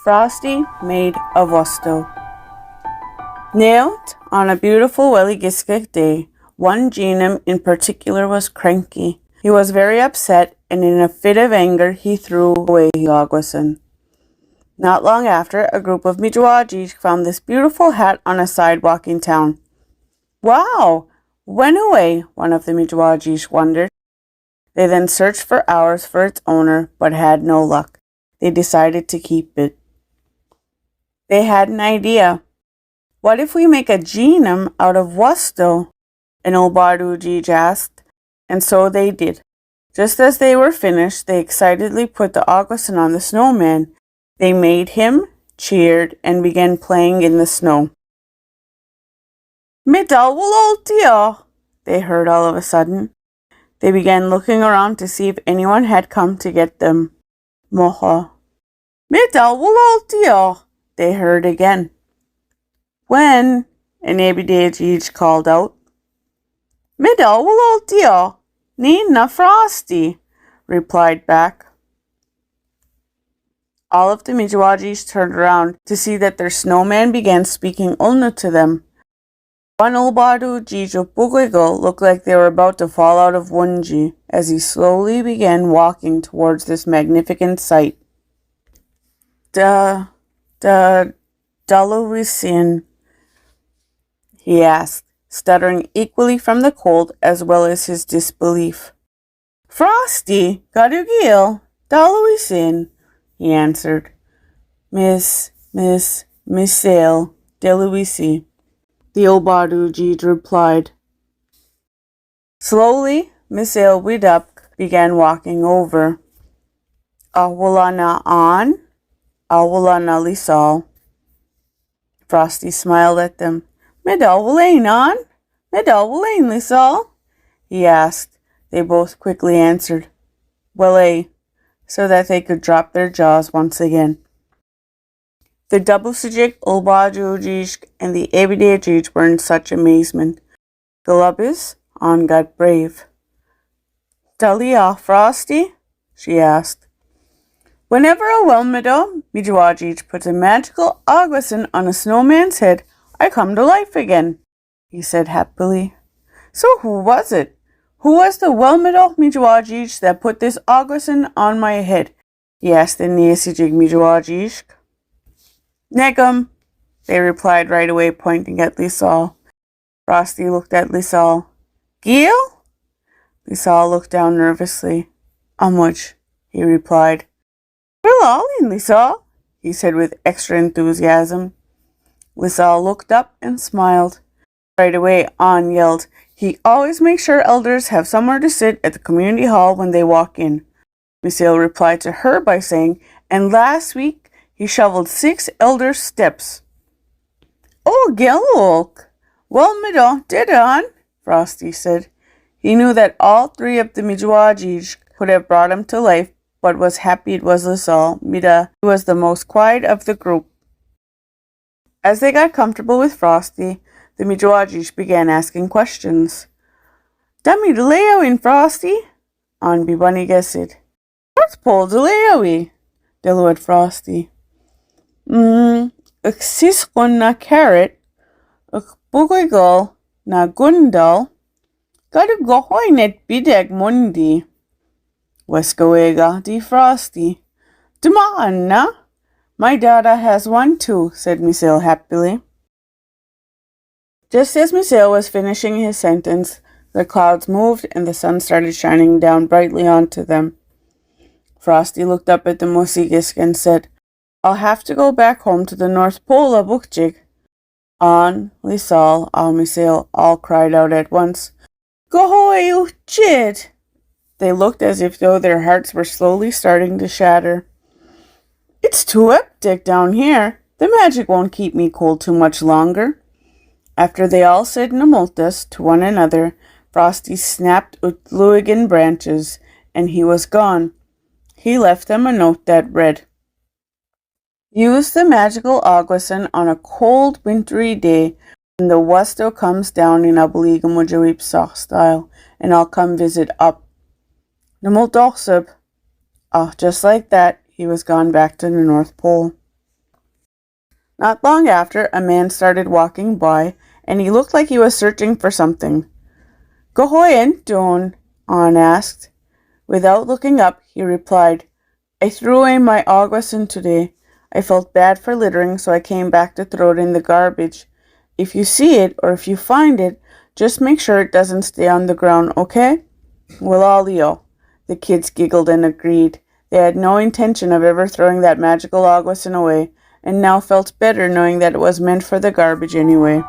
Frosty made of Wastew. Nailed on a beautiful Welligiskik day, one genum in particular was cranky. He was very upset, and in a fit of anger he threw away the Ogwason. Not long after, a group of Mijiwajis found this beautiful hat on a sidewalk in town. Wow! Went away, one of the Mijiwajis wondered. They then searched for hours for its owner, but had no luck. They decided to keep it. They had an idea. What if we make a genum out of Wastew? An old Baduji asked, and so they did. Just as they were finished, they excitedly put the Ogwason on the snowman. They made him, cheered, and began playing in the snow. Midal will they heard all of a sudden. They began looking around to see if anyone had come to get them. Moha. Midal will they heard again. When? An Abidajij called out. Midal will Nina Frosty, replied back. All of the Mijiwajis turned around to see that their snowman began speaking Ulna to them. One Ulbadu Jijo Bugigo looked like they were about to fall out of Wunji as he slowly began walking towards this magnificent sight. Daluisin, he asked, stuttering equally from the cold as well as his disbelief. Frosty, Gadugil, Daluisin, he answered. Miss Sale, Deluisi, the old Baduji replied. Slowly, Miss Sale began walking over. Awulana on, Awulana Lisal. Frosty smiled at them. Medal Wulain on? Medal Wulain Lisal? He asked. They both quickly answered. Wale, so that they could drop their jaws once again. The Double-Sijik, Ulbajujish, and the Abidajij were in such amazement. Galubis on got brave. Dalia, Frosty? She asked. Whenever a Welmido, Mijiwajij, puts a magical Ogwason on a snowman's head, I come to life again, he said happily. So who was it? Who was the Welmido Mijiwajij that put this Ogwason on my head? He asked the Niasijig Mijiwajij. Negum, they replied right away, pointing at Lisal. Frosty looked at Lisal. Gil? Lisal looked down nervously. Amuj, he replied. We're all in, Lisal, he said with extra enthusiasm. Lisal looked up and smiled. Right away, An yelled, He always makes sure elders have somewhere to sit at the community hall when they walk in. Misael replied to her by saying, And last week he shoveled 6 elders' steps. Oh, Gelok! Well, Mido, did on, Frosty said. He knew that all 3 of the Mijiwajij could have brought him to life, but was happy it was Lisal, Mida, who was the most quiet of the group. As they got comfortable with Frosty, the Mijiwajij began asking questions. Dami Leo in Frosty? On Bibani guessed. What's Paul Deleowi? Deluat Frosty. Uksiskon na carrot, ukbugoigol na gundal, gadugohoy net bideg mundi. Weskoega di Frosty. Dumaan na? My dada has one too, said Misael happily. Just as Misael was finishing his sentence, the clouds moved and the sun started shining down brightly onto them. Frosty looked up at the Musigisk and said, I'll have to go back home to the North Pole, Abukjig. An, Lisal, Al Misael all cried out at once, Gohoy Uchid! They looked as if though their hearts were slowly starting to shatter. It's too hectic down here. The magic won't keep me cold too much longer. After they all said Namultas to one another, Frosty snapped Utluigan branches, and he was gone. He left them a note that read, Use the magical Ogwason on a cold, wintry day when the Wastew comes down in Abaligamujawip soft style, and I'll come visit up. Namuldorsub. Oh, just like that, he was gone back to the North Pole. Not long after, a man started walking by, and he looked like he was searching for something. "Go hoyen, Don?" An asked. Without looking up, he replied, "I threw away my aguasin today. I felt bad for littering, so I came back to throw it in the garbage. If you see it, or if you find it, just make sure it doesn't stay on the ground, okay?" "Well, Leo." The kids giggled and agreed. They had no intention of ever throwing that magical aguasin away, and now felt better knowing that it was meant for the garbage anyway.